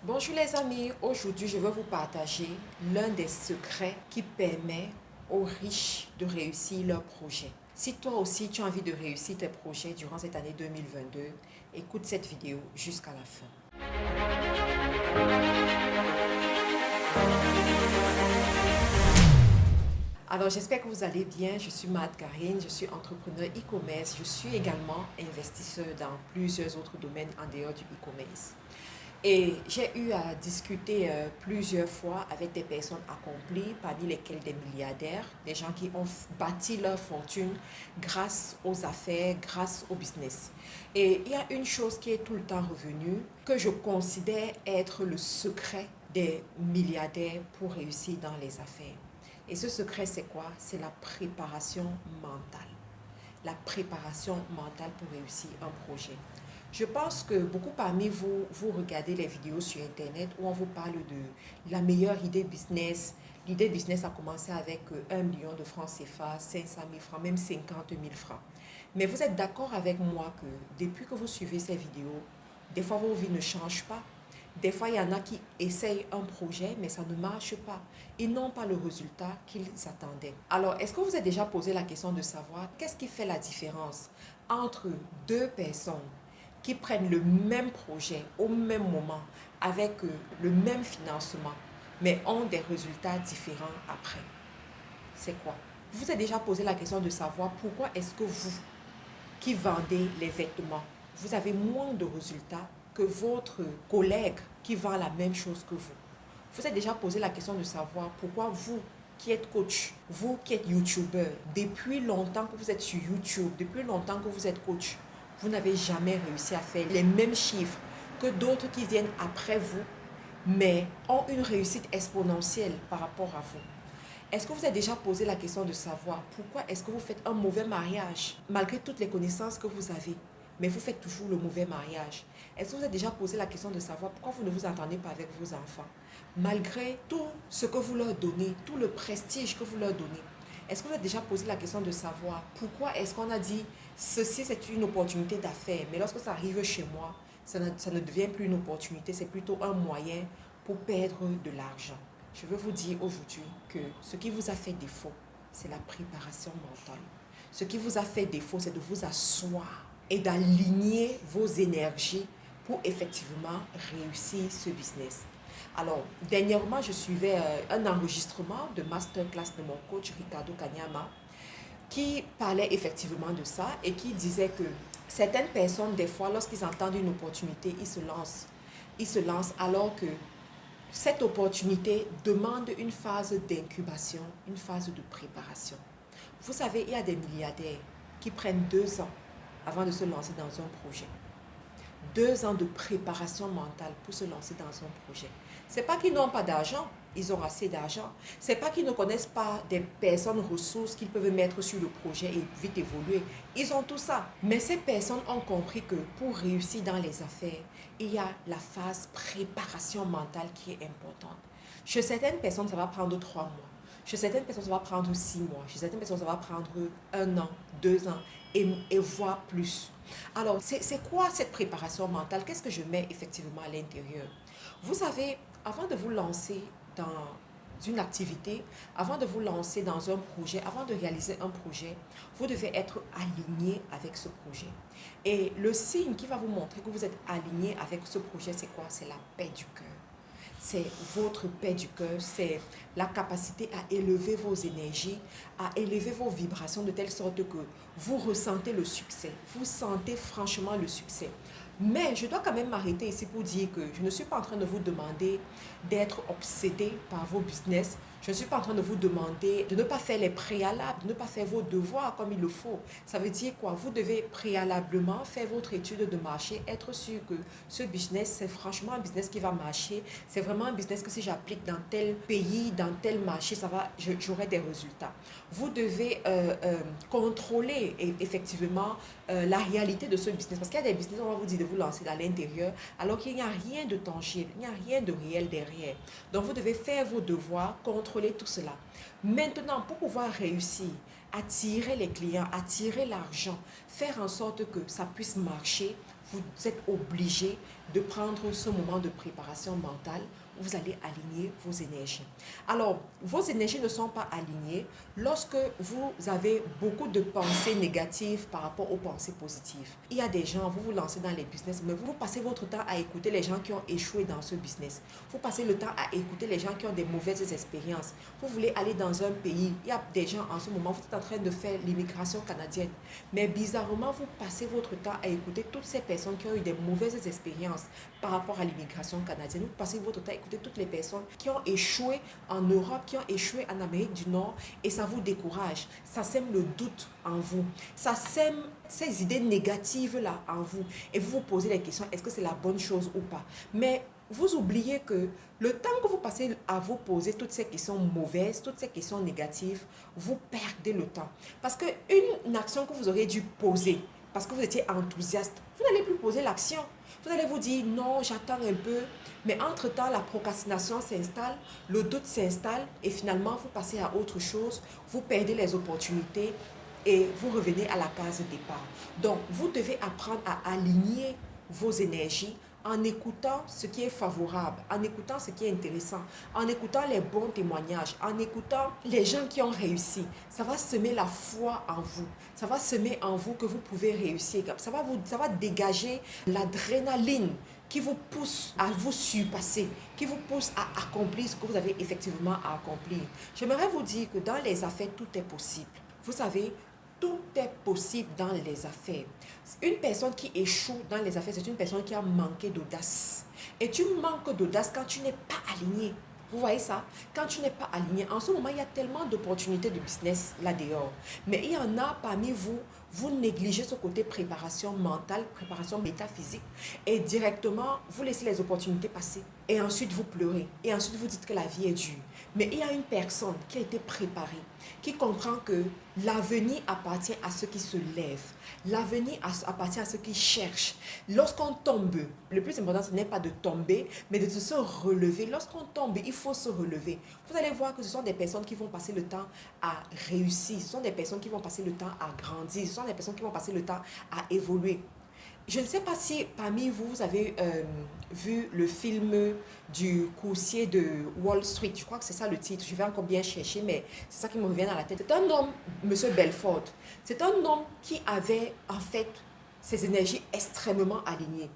Bonjour les amis, aujourd'hui je vais vous partager l'un des secrets qui permet aux riches de réussir leurs projets. Si toi aussi tu as envie de réussir tes projets durant cette année 2022, écoute cette vidéo jusqu'à la fin. Alors j'espère que vous allez bien, je suis Mad Karine, je suis entrepreneur e-commerce, je suis également investisseur dans plusieurs autres domaines en dehors du e-commerce. Et j'ai eu à discuter plusieurs fois avec des personnes accomplies, parmi lesquelles des milliardaires, des gens qui ont bâti leur fortune grâce aux affaires, grâce au business. Et il y a une chose qui est tout le temps revenue, que je considère être le secret des milliardaires pour réussir dans les affaires. Et ce secret, c'est quoi? C'est la préparation mentale. La préparation mentale pour réussir un projet. Je pense que beaucoup parmi vous, vous regardez les vidéos sur Internet où on vous parle de la meilleure idée business. L'idée business a commencé avec 1 million de francs CFA, 500 000 francs, même 50 000 francs. Mais vous êtes d'accord avec moi que depuis que vous suivez ces vidéos, des fois vos vies ne changent pas. Des fois, il y en a qui essayent un projet, mais ça ne marche pas. Ils n'ont pas le résultat qu'ils attendaient. Alors, est-ce que vous avez déjà posé la question de savoir qu'est-ce qui fait la différence entre deux personnes qui prennent le même projet au même moment, avec le même financement, mais ont des résultats différents après? C'est quoi? Vous avez déjà posé la question de savoir pourquoi est-ce que vous, qui vendez les vêtements, vous avez moins de résultats que votre collègue qui vend la même chose que vous? Vous avez déjà posé la question de savoir pourquoi vous, qui êtes coach, vous qui êtes youtubeur, depuis longtemps que vous êtes sur YouTube, depuis longtemps que vous êtes coach, vous n'avez jamais réussi à faire les mêmes chiffres que d'autres qui viennent après vous, mais ont une réussite exponentielle par rapport à vous? Est-ce que vous avez déjà posé la question de savoir pourquoi est-ce que vous faites un mauvais mariage malgré toutes les connaissances que vous avez, mais vous faites toujours le mauvais mariage? Est-ce que vous avez déjà posé la question de savoir pourquoi vous ne vous entendez pas avec vos enfants malgré tout ce que vous leur donnez, tout le prestige que vous leur donnez? Est-ce que vous avez déjà posé la question de savoir pourquoi est-ce qu'on a dit ceci c'est une opportunité d'affaires, mais lorsque ça arrive chez moi, ça ne devient plus une opportunité, c'est plutôt un moyen pour perdre de l'argent? Je veux vous dire aujourd'hui que ce qui vous a fait défaut, c'est la préparation mentale. Ce qui vous a fait défaut, c'est de vous asseoir et d'aligner vos énergies pour effectivement réussir ce business. Alors, dernièrement, je suivais un enregistrement de masterclass de mon coach Ricardo Kanyama qui parlait effectivement de ça et qui disait que certaines personnes, des fois, lorsqu'ils entendent une opportunité, ils se lancent. Ils se lancent alors que cette opportunité demande une phase d'incubation, une phase de préparation. Vous savez, il y a des milliardaires qui prennent 2 ans avant de se lancer dans un projet. 2 ans de préparation mentale pour se lancer dans un projet. Ce n'est pas qu'ils n'ont pas d'argent, ils ont assez d'argent. Ce n'est pas qu'ils ne connaissent pas des personnes ressources qu'ils peuvent mettre sur le projet et vite évoluer. Ils ont tout ça. Mais ces personnes ont compris que pour réussir dans les affaires, il y a la phase préparation mentale qui est importante. Chez certaines personnes, ça va prendre 3 mois. Chez certaines personnes, ça va prendre 6 mois. Chez certaines personnes, ça va prendre 1 an, 2 ans et voire plus. Alors, c'est quoi cette préparation mentale? Qu'est-ce que je mets effectivement à l'intérieur? Vous savez, avant de vous lancer dans une activité, avant de vous lancer dans un projet, avant de réaliser un projet, vous devez être aligné avec ce projet. Et le signe qui va vous montrer que vous êtes aligné avec ce projet, c'est quoi? C'est la paix du cœur. C'est votre paix du cœur, c'est la capacité à élever vos énergies, à élever vos vibrations de telle sorte que vous ressentez le succès, vous sentez franchement le succès. Mais je dois quand même m'arrêter ici pour dire que je ne suis pas en train de vous demander d'être obsédé par vos business. Je ne suis pas en train de vous demander de ne pas faire les préalables, de ne pas faire vos devoirs comme il le faut. Ça veut dire quoi? Vous devez préalablement faire votre étude de marché, être sûr que ce business, c'est franchement un business qui va marcher. C'est vraiment un business que si j'applique dans tel pays, dans tel marché, j'aurai des résultats. Vous devez contrôler effectivement la réalité de ce business. Parce qu'il y a des business, on va vous dire de vous lancer à l'intérieur, alors qu'il n'y a rien de tangible, il n'y a rien de réel derrière. Donc, vous devez faire vos devoirs, contrôler tout cela. Maintenant, pour pouvoir réussir, attirer les clients, attirer l'argent, faire en sorte que ça puisse marcher, vous êtes obligé de prendre ce moment de préparation mentale où vous allez aligner vos énergies. Alors, vos énergies ne sont pas alignées lorsque vous avez beaucoup de pensées négatives par rapport aux pensées positives. Il y a des gens, vous vous lancez dans les business, mais vous passez votre temps à écouter les gens qui ont échoué dans ce business. Vous passez le temps à écouter les gens qui ont des mauvaises expériences. Vous voulez aller dans un pays, il y a des gens en ce moment, vous êtes en train de faire l'immigration canadienne. Mais bizarrement, vous passez votre temps à écouter toutes ces personnes qui ont eu des mauvaises expériences par rapport à l'immigration canadienne. Vous passez votre temps à écouter toutes les personnes qui ont échoué en Europe, qui ont échoué en Amérique du Nord et ça vous décourage. Ça sème le doute en vous. Ça sème ces idées négatives-là en vous. Et vous vous posez la question, est-ce que c'est la bonne chose ou pas? Mais vous oubliez que le temps que vous passez à vous poser toutes ces questions mauvaises, toutes ces questions négatives, vous perdez le temps. Parce qu'une action que vous auriez dû poser, parce que vous étiez enthousiaste, vous n'allez plus poser l'action. Vous allez vous dire, non, j'attends un peu. Mais entre-temps, la procrastination s'installe, le doute s'installe et finalement, vous passez à autre chose, vous perdez les opportunités et vous revenez à la case départ. Donc, vous devez apprendre à aligner vos énergies en écoutant ce qui est favorable, en écoutant ce qui est intéressant, en écoutant les bons témoignages, en écoutant les gens qui ont réussi. Ça va semer la foi en vous. Ça va semer en vous que vous pouvez réussir. Ça va dégager l'adrénaline qui vous pousse à vous surpasser, qui vous pousse à accomplir ce que vous avez effectivement à accomplir. J'aimerais vous dire que dans les affaires, tout est possible. Vous savez, tout est possible dans les affaires. Une personne qui échoue dans les affaires, c'est une personne qui a manqué d'audace. Et tu manques d'audace quand tu n'es pas aligné. Vous voyez ça? Quand tu n'es pas aligné, en ce moment, il y a tellement d'opportunités de business là dehors. Mais il y en a parmi vous, vous négligez ce côté préparation mentale, préparation métaphysique. Et directement, vous laissez les opportunités passer. Et ensuite, vous pleurez. Et ensuite, vous dites que la vie est dure. Mais il y a une personne qui a été préparée, qui comprend que l'avenir appartient à ceux qui se lèvent. L'avenir appartient à ceux qui cherchent. Lorsqu'on tombe, le plus important, ce n'est pas de tomber, mais de se relever. Lorsqu'on tombe, il faut se relever. Vous allez voir que ce sont des personnes qui vont passer le temps à réussir. Ce sont des personnes qui vont passer le temps à grandir. Ce sont des personnes qui vont passer le temps à évoluer. Je ne sais pas si parmi vous, vous avez vu le film du coursier de Wall Street. Je crois que c'est ça le titre. Je vais encore bien chercher, mais c'est ça qui me revient à la tête. C'est un homme, Monsieur Belfort. C'est un homme qui avait en fait ses énergies extrêmement alignées.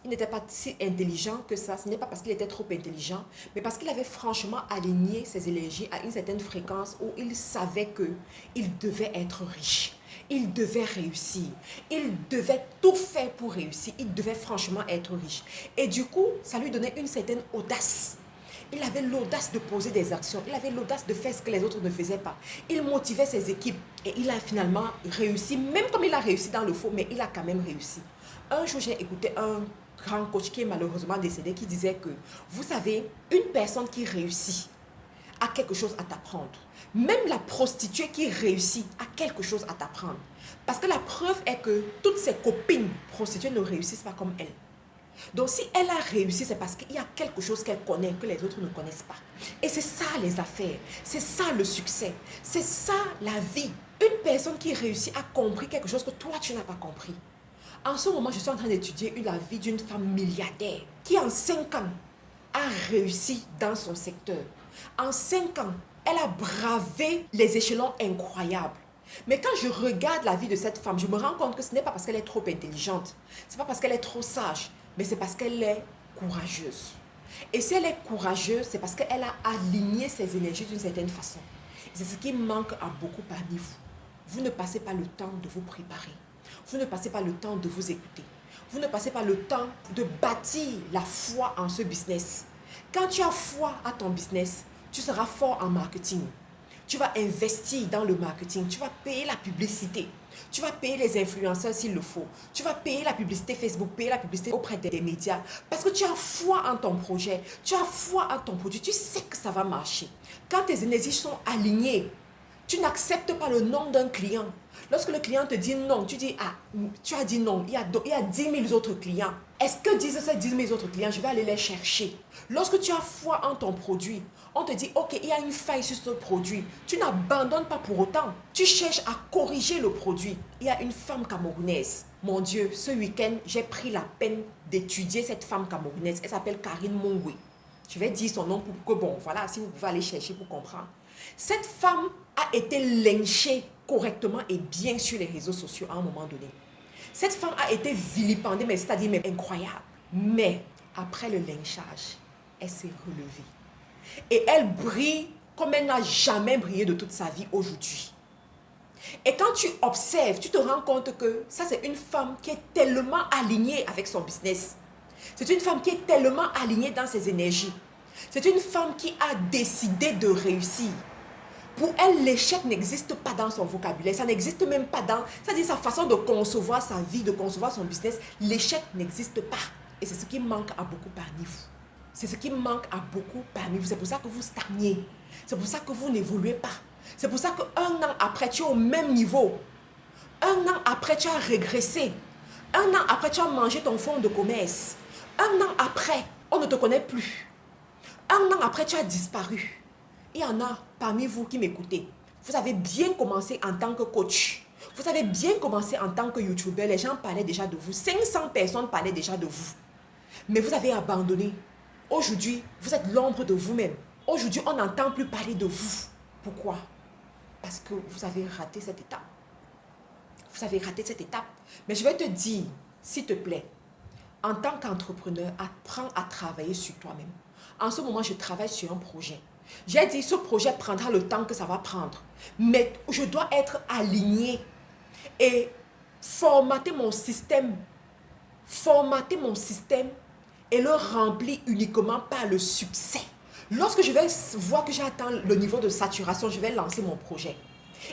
Il n'était pas si intelligent que ça. Ce n'est pas parce qu'il était trop intelligent, mais parce qu'il avait franchement aligné ses énergies à une certaine fréquence où il savait qu'il devait être riche. Il devait réussir. Il devait tout faire pour réussir. Il devait franchement être riche. Et du coup, ça lui donnait une certaine audace. Il avait l'audace de poser des actions. Il avait l'audace de faire ce que les autres ne faisaient pas. Il motivait ses équipes. Et il a finalement réussi, même comme il a réussi dans le faux, mais il a quand même réussi. Un jour, j'ai écouté un grand coach qui est malheureusement décédé qui disait que, vous savez, une personne qui réussit a quelque chose à t'apprendre. Même la prostituée qui réussit a quelque chose à t'apprendre. Parce que la preuve est que toutes ses copines prostituées ne réussissent pas comme elle. Donc si elle a réussi, c'est parce qu'il y a quelque chose qu'elle connaît que les autres ne connaissent pas. Et c'est ça les affaires, c'est ça le succès, c'est ça la vie. Une personne qui réussit a compris quelque chose que toi tu n'as pas compris. En ce moment, je suis en train d'étudier la vie d'une femme milliardaire qui en 5 ans a réussi dans son secteur. En 5 ans, elle a bravé les échelons incroyables. Mais quand je regarde la vie de cette femme, je me rends compte que ce n'est pas parce qu'elle est trop intelligente, ce n'est pas parce qu'elle est trop sage, mais c'est parce qu'elle est courageuse. Et si elle est courageuse, c'est parce qu'elle a aligné ses énergies d'une certaine façon. C'est ce qui manque à beaucoup parmi vous. Vous ne passez pas le temps de vous préparer. Vous ne passez pas le temps de vous écouter. Vous ne passez pas le temps de bâtir la foi en ce business. Quand tu as foi à ton business, tu seras fort en marketing. Tu vas investir dans le marketing. Tu vas payer la publicité. Tu vas payer les influenceurs s'il le faut. Tu vas payer la publicité Facebook, payer la publicité auprès des médias. Parce que tu as foi en ton projet. Tu as foi en ton produit. Tu sais que ça va marcher. Quand tes énergies sont alignées, tu n'acceptes pas le nom d'un client. Lorsque le client te dit non, tu dis, ah, tu as dit non, il y a 10 000 autres clients. Est-ce que disent ces 10 000 autres clients, je vais aller les chercher. Lorsque tu as foi en ton produit, on te dit, ok, il y a une faille sur ce produit. Tu n'abandonnes pas pour autant. Tu cherches à corriger le produit. Il y a une femme camerounaise Mon Dieu, ce week-end, j'ai pris la peine d'étudier cette femme camerounaise. Elle s'appelle Karine Mongwe. Je vais dire son nom pour que, bon, voilà, si vous pouvez aller chercher pour comprendre. Cette femme a été lynchée correctement et bien sur les réseaux sociaux à un moment donné. Cette femme a été vilipendée, mais c'est-à-dire mais incroyable. Mais après le lynchage, elle s'est relevée. Et elle brille comme elle n'a jamais brillé de toute sa vie aujourd'hui. Et quand tu observes, tu te rends compte que ça, c'est une femme qui est tellement alignée avec son business. C'est une femme qui est tellement alignée dans ses énergies. C'est une femme qui a décidé de réussir. Pour elle, l'échec n'existe pas dans son vocabulaire. Ça n'existe même pas dans... C'est-à-dire sa façon de concevoir sa vie, de concevoir son business. L'échec n'existe pas. Et c'est ce qui manque à beaucoup parmi vous. C'est ce qui manque à beaucoup parmi vous. C'est pour ça que vous stagnez. C'est pour ça que vous n'évoluez pas. C'est pour ça qu'un an après, tu es au même niveau. Un an après, tu as régressé. Un an après, tu as mangé ton fonds de commerce. Un an après, on ne te connaît plus. Un an après, tu as disparu. Il y en a parmi vous qui m'écoutez. Vous avez bien commencé en tant que coach. Vous avez bien commencé en tant que YouTuber. Les gens parlaient déjà de vous. 500 personnes parlaient déjà de vous. Mais vous avez abandonné. Aujourd'hui, vous êtes l'ombre de vous-même. Aujourd'hui, on n'entend plus parler de vous. Pourquoi? Parce que vous avez raté cette étape. Vous avez raté cette étape. Mais je vais te dire, s'il te plaît, en tant qu'entrepreneur, apprends à travailler sur toi-même. En ce moment, je travaille sur un projet. J'ai dit, ce projet prendra le temps que ça va prendre. Mais je dois être aligné et formater mon système et le remplir uniquement par le succès. Lorsque je vais voir que j'ai atteint le niveau de saturation, je vais lancer mon projet.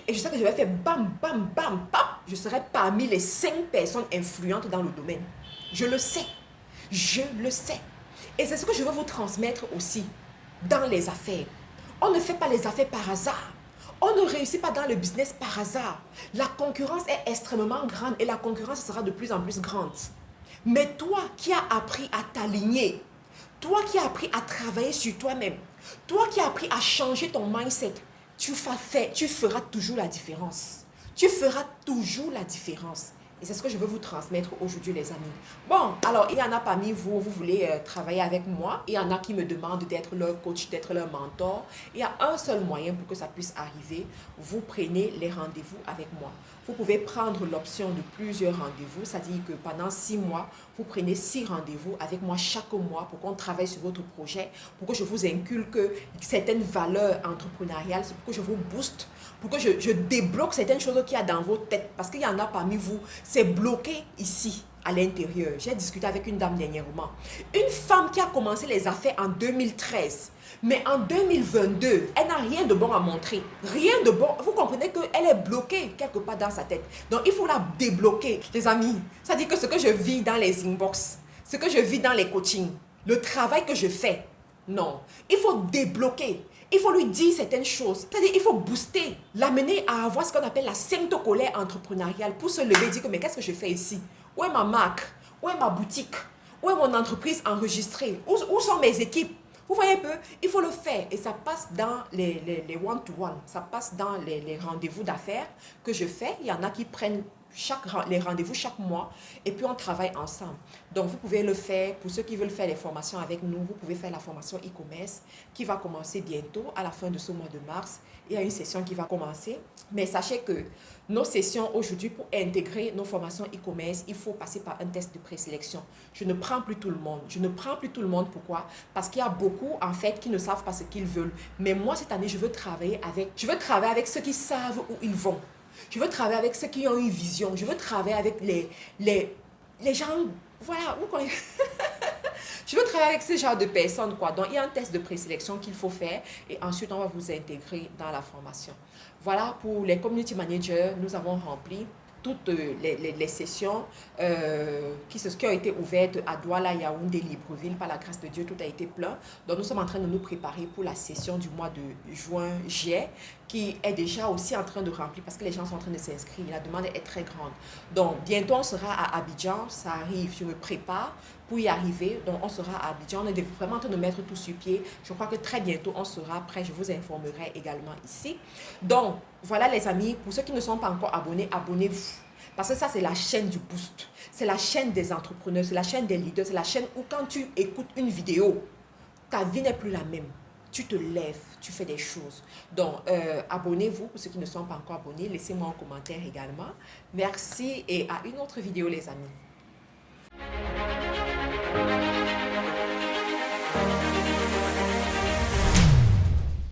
Et je sais que je vais faire bam, bam, bam, bam. Je serai parmi les 5 personnes influentes dans le domaine. Je le sais. Je le sais. Et c'est ce que je veux vous transmettre aussi dans les affaires. On ne fait pas les affaires par hasard. On ne réussit pas dans le business par hasard. La concurrence est extrêmement grande et la concurrence sera de plus en plus grande. Mais toi qui as appris à t'aligner, toi qui as appris à travailler sur toi-même, toi qui as appris à changer ton mindset, tu feras toujours la différence. Tu feras toujours la différence. Et c'est ce que je veux vous transmettre aujourd'hui, les amis. Bon, alors, il y en a parmi vous, vous voulez travailler avec moi. Il y en a qui me demandent d'être leur coach, d'être leur mentor. Il y a un seul moyen pour que ça puisse arriver. Vous prenez les rendez-vous avec moi. Vous pouvez prendre l'option de plusieurs rendez-vous. C'est-à-dire que pendant 6 mois, vous prenez 6 rendez-vous avec moi chaque mois pour qu'on travaille sur votre projet, pour que je vous inculque certaines valeurs entrepreneuriales, pour que je vous booste, pour que je débloque certaines choses qu'il y a dans vos têtes. Parce qu'il y en a parmi vous, c'est bloqué ici, à l'intérieur. J'ai discuté avec une dame dernièrement. Une femme qui a commencé les affaires en 2013. Mais en 2022, elle n'a rien de bon à montrer. Rien de bon. Vous comprenez qu'elle est bloquée quelque part dans sa tête. Donc, il faut la débloquer. Les amis, ça dit que ce que je vis dans les inbox, ce que je vis dans les coachings, le travail que je fais, non. Il faut débloquer. Il faut lui dire certaines choses. C'est-à-dire, il faut booster, l'amener à avoir ce qu'on appelle la sainte colère entrepreneuriale pour se lever et dire que mais qu'est-ce que je fais ici? Où est ma marque? Où est ma boutique? Où est mon entreprise enregistrée? Où sont mes équipes? Vous voyez un peu, il faut le faire et ça passe dans les one-to-one, ça passe dans les rendez-vous d'affaires que je fais. Il y en a qui prennent les rendez-vous chaque mois et puis on travaille ensemble. Donc vous pouvez le faire, pour ceux qui veulent faire les formations avec nous, vous pouvez faire la formation e-commerce qui va commencer bientôt à la fin de ce mois de mars. Il y a une session qui va commencer, mais sachez que nos sessions aujourd'hui, pour intégrer nos formations e-commerce, il faut passer par un test de présélection. Je ne prends plus tout le monde. Je ne prends plus tout le monde. Pourquoi? Parce qu'il y a beaucoup, en fait, qui ne savent pas ce qu'ils veulent. Mais moi, cette année, je veux travailler avec ceux qui savent où ils vont. Je veux travailler avec ceux qui ont une vision. Je veux travailler avec les gens, voilà, vous connaissez. Je veux travailler avec ce genre de personnes, quoi. Donc, il y a un test de présélection qu'il faut faire et ensuite, on va vous intégrer dans la formation. Voilà, pour les community managers, nous avons rempli toutes les sessions qui ont été ouvertes à Douala, Yaoundé, Libreville. Par la grâce de Dieu, tout a été plein. Donc, nous sommes en train de nous préparer pour la session du mois de juin-juillet qui est déjà aussi en train de remplir parce que les gens sont en train de s'inscrire. La demande est très grande. Donc, bientôt, on sera à Abidjan. Ça arrive, je me prépare pour y arriver. Donc, on sera à Abidjan. On est vraiment en train de mettre tout sur pied. Je crois que très bientôt, on sera prêt. Je vous informerai également ici. Donc, voilà les amis. Pour ceux qui ne sont pas encore abonnés, abonnez-vous. Parce que ça, c'est la chaîne du boost. C'est la chaîne des entrepreneurs, c'est la chaîne des leaders, c'est la chaîne où quand tu écoutes une vidéo, ta vie n'est plus la même. Tu te lèves, tu fais des choses. Donc, abonnez-vous pour ceux qui ne sont pas encore abonnés. Laissez-moi un commentaire également. Merci et à une autre vidéo, les amis.